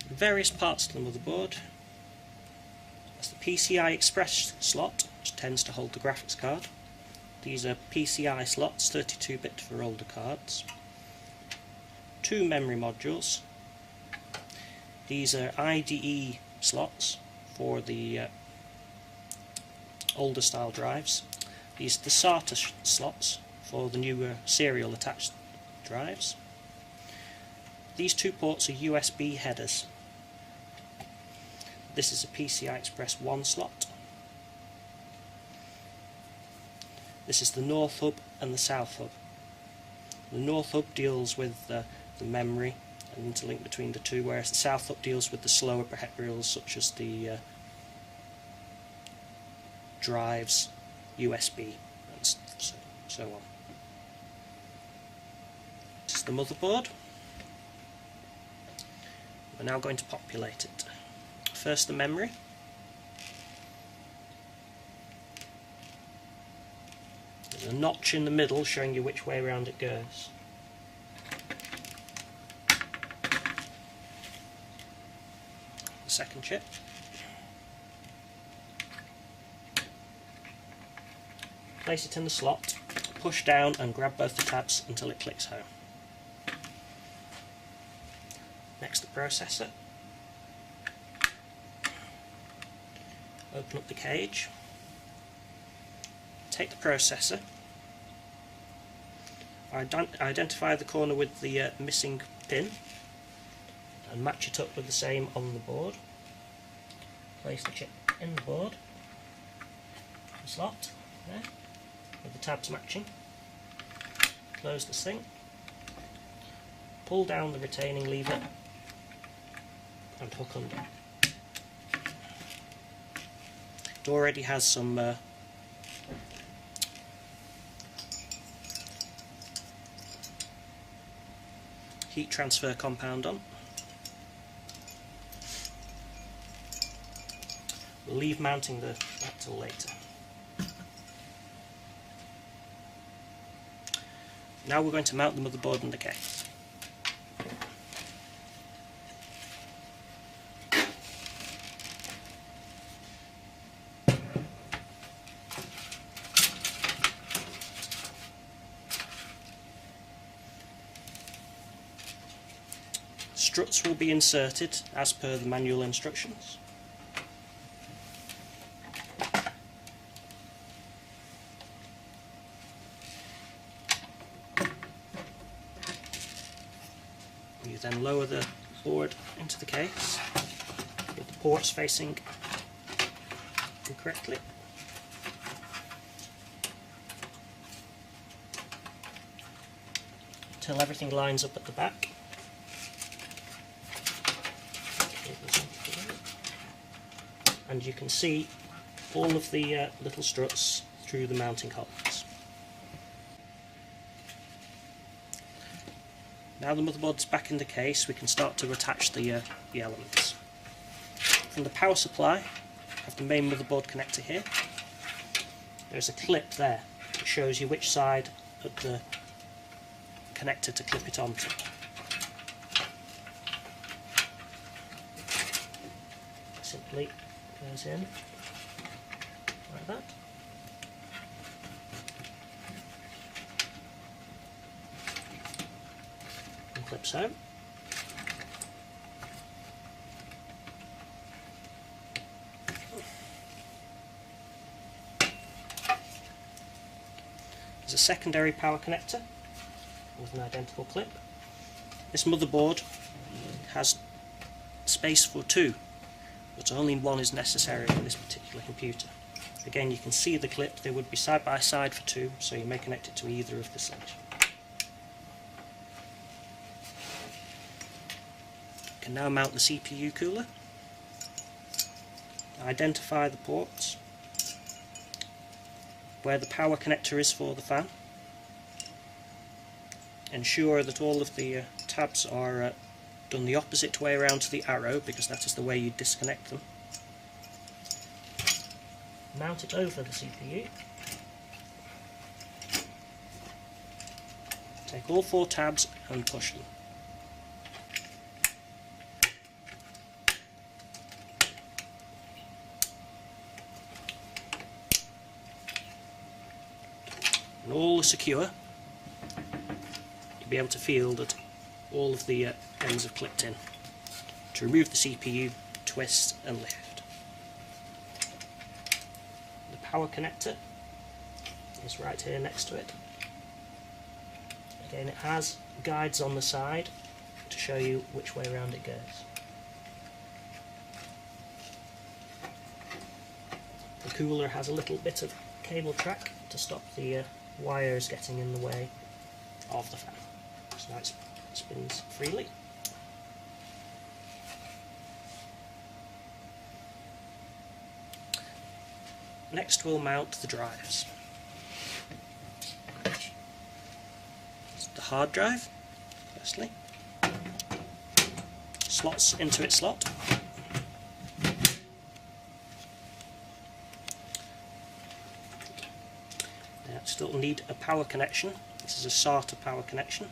Various parts of the motherboard. That's the PCI Express slot, which tends to hold the graphics card. These are PCI slots, 32-bit for older cards. 2 memory modules. These are IDE slots for the older style drives. These are the SATA slots for the newer serial attached drives. These 2 ports are USB headers. This is a PCI Express 1 slot. This is the North hub and the South hub. The North hub deals with the memory and interlink between the two, whereas the South hub deals with the slower peripherals such as the drives, USB, and so on. This is the motherboard. We're now going to populate it. First the memory. There's a notch in the middle showing you which way around it goes. The second chip. Place it in the slot, push down and grab both the tabs until it clicks home. Next the processor. Open up the cage. Take the processor. Identify the corner with the missing pin and match it up with the same on the board. Place the chip in the board, the slot there, with the tabs matching. Close this thing. Pull down the retaining lever and hook under. It already has some heat transfer compound on. We'll leave mounting that till later. Now we're going to mount the motherboard in the case. Struts will be inserted as per the manual instructions. You then lower the board into the case with the ports facing correctly. Until everything lines up at the back. And you can see all of the little struts through the mounting holes. Now the motherboard's back in the case, we can start to attach the elements. From the power supply, I have the main motherboard connector here. There's a clip there that shows you which side of the connector to clip it onto. Simply goes in like that. And clips home. There's a secondary power connector with an identical clip. This motherboard has space for 2. But only 1 is necessary for this particular computer. Again, you can see the clip, they would be side by side for 2, so you may connect it to either of the slings. You can now mount the CPU cooler. Identify the ports, where the power connector is for the fan. Ensure that all of the tabs are done the opposite way around to the arrow, because that is the way you disconnect them. Mount it over the CPU. Take all 4 tabs and push them. all are secure, you'll be able to feel that all of the ends have clipped in. To remove the CPU, twist and lift. The power connector is right here next to it. Again, it has guides on the side to show you which way around it goes. The cooler has a little bit of cable track to stop the wires getting in the way of the fan, so now it spins freely. Next we'll mount the drives. The hard drive, firstly, slots into its slot. Now still need a power connection. This is a SATA power connection.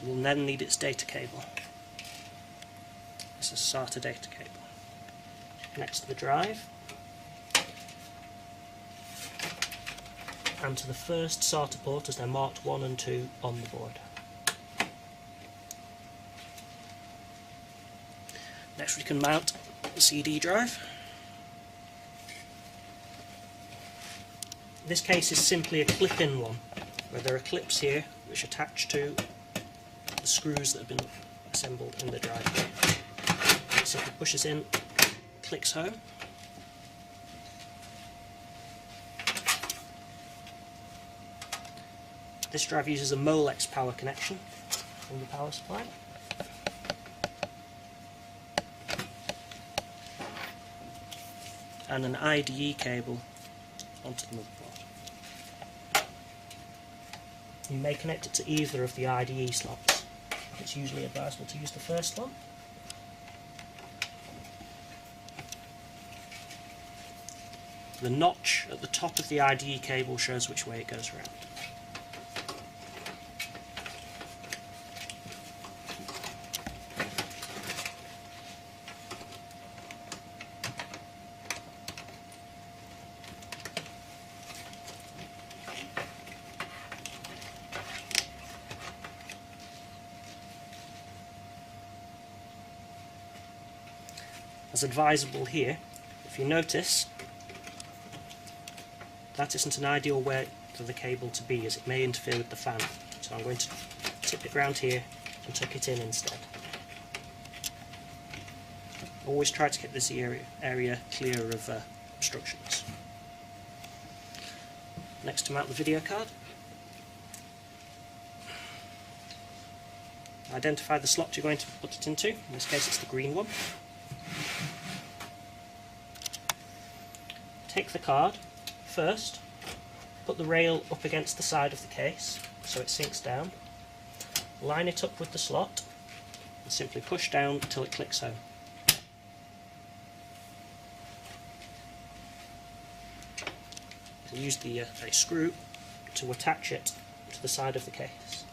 We'll then need its data cable. This is SATA data cable. Next to the drive, and to the first SATA port as they're marked 1 and 2 on the board. Next we can mount the CD drive. This case is simply a clip-in one, where there are clips here which attach to the screws that have been assembled in the drive. It simply pushes in, clicks home. This drive uses a Molex power connection from the power supply. And an IDE cable onto the motherboard. You may connect it to either of the IDE slots. It's usually advisable to use the first one. The notch at the top of the IDE cable shows which way it goes around. As advisable here, if you notice, that isn't an ideal way for the cable to be, as it may interfere with the fan. So I'm going to tip it round here and tuck it in instead. Always try to keep this area clear of obstructions. Next, to mount the video card, identify the slot you're going to put it into. In this case it's the green one. Take the card first, put the rail up against the side of the case so it sinks down, line it up with the slot and simply push down until it clicks home. Use the a screw to attach it to the side of the case.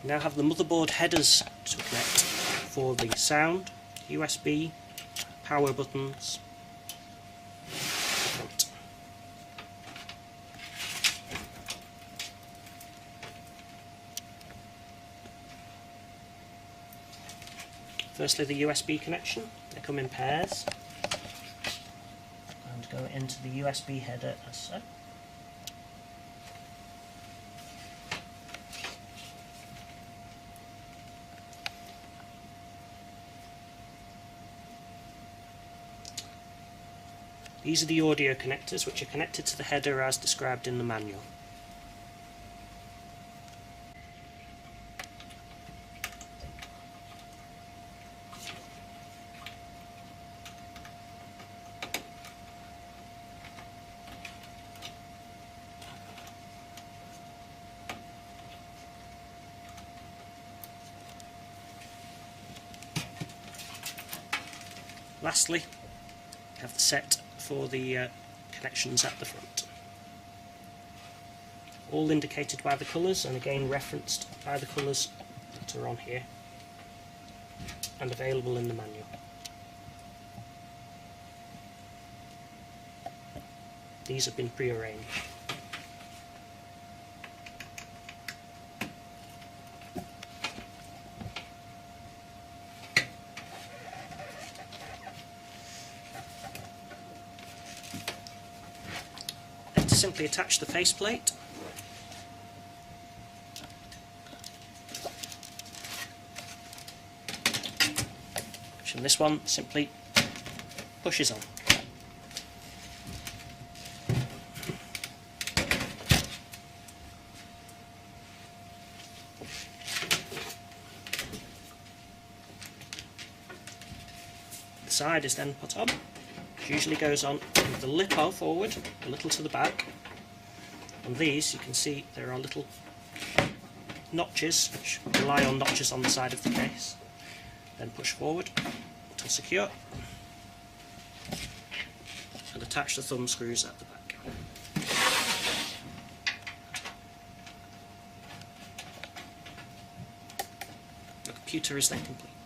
We now have the motherboard headers to connect for the sound, USB, power buttons, front. Firstly, the USB connection. They come in pairs and go into the USB header as so. These are the audio connectors, which are connected to the header as described in the manual. Lastly, we have the set for the connections at the front. All indicated by the colours, and again referenced by the colours that are on here and available in the manual. These have been pre-arranged. Then to simply attach the faceplate, and this one simply pushes on. The side is then put on, which usually goes on with the lip forward, a little to the back. On these you can see there are little notches, which rely on notches on the side of the case. Then push forward until secure and attach the thumb screws at the back. The computer is then complete.